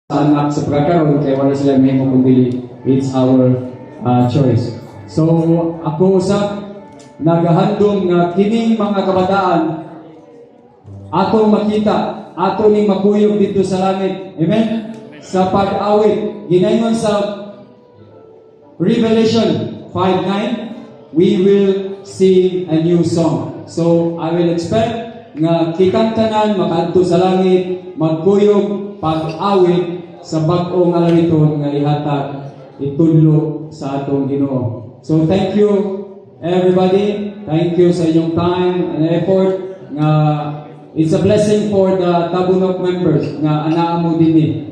anak sa pagkakaroon kaya wala sila may kundi it's our choice. So ako sa nagahandom nga kining mga kabataan atong makita, ato ning makuyog dito sa langit. Amen? Sa pag-awit, ginayon sa Revelation 5:9, we will sing a new song. So I will expect nga kikantanan makaadto sa langit, magkuyog, pag-awit sa bag-o nga laliton nga ihatag itudlo sa atong Ginoo. So thank you everybody. Thank you sa inyong time and effort nga it's a blessing for the Tabunok members nga anaa mo dinhi.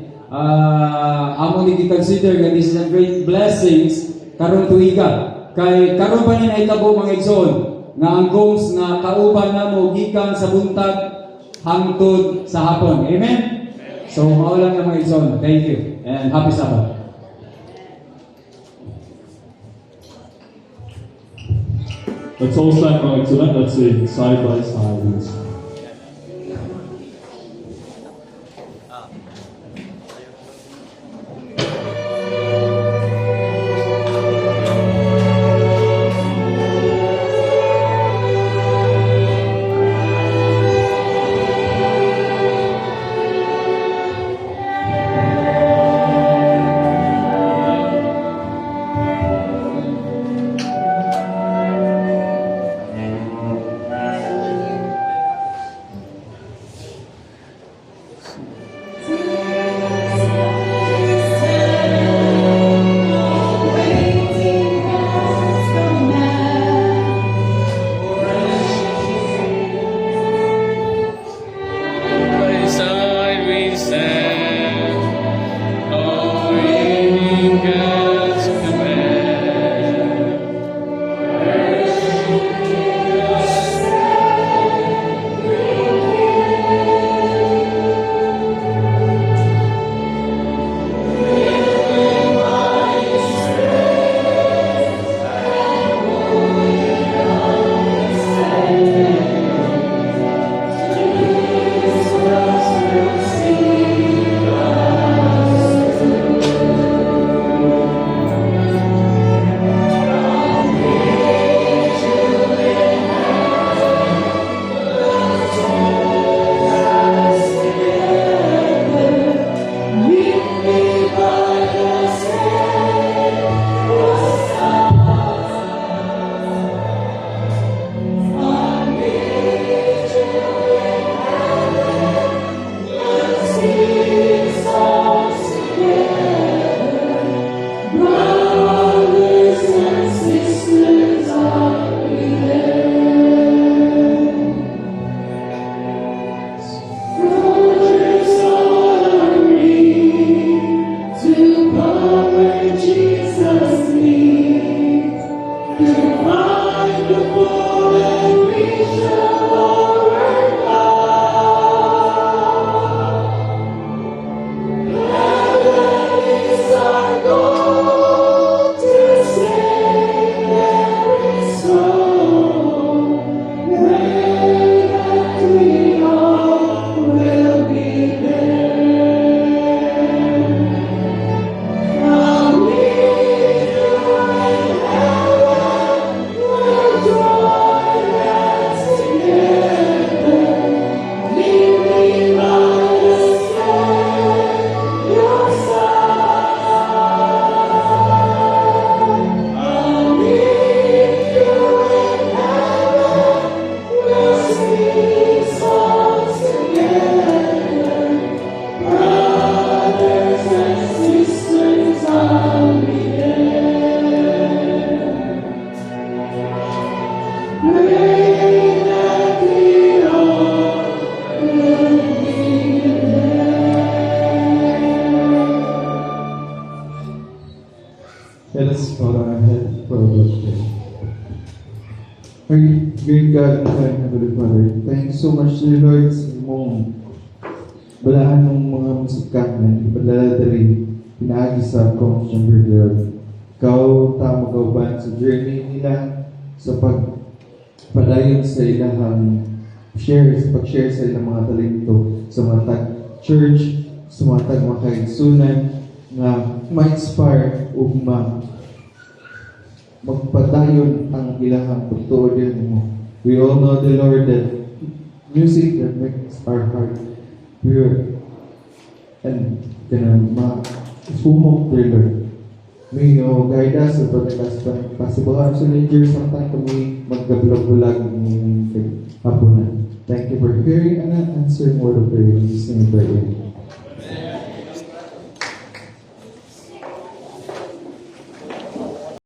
Amo ni consider nga this is a great blessings karon tuiga. Kay karon pa ni nahitabo mga igsoon nga ang goals nga kauban namo gikan sa buntag hangtod sa hapon. Amen. So, maulan nga mga igsoon. Thank you. And happy Sabbath. Let's all stand by excellent. Let's sing side by side. Let us bow our head for a word of prayer. Our great God and Heavenly Father, thank you so much, dear Lord, sa imong balahan ng mga musika na ipadala dali pinaagi sa Conch Chamber, Lord. Ikaw tama kauban sa journey nila sa pagpadayon sa ilang pag-share sa ilang mga talento sa mga church, sumatag makaigsunan nga ma-inspire o magpadayon ang ilahang pagtuod mo. We all know the Lord that music that makes our heart pure and sumok dear Lord. May you guide us sa pagkakas possible absolute sometimes kami magkabulag-bulag ng hapunan. Thank you for hearing and answering word of prayer. In Jesus' name, pray.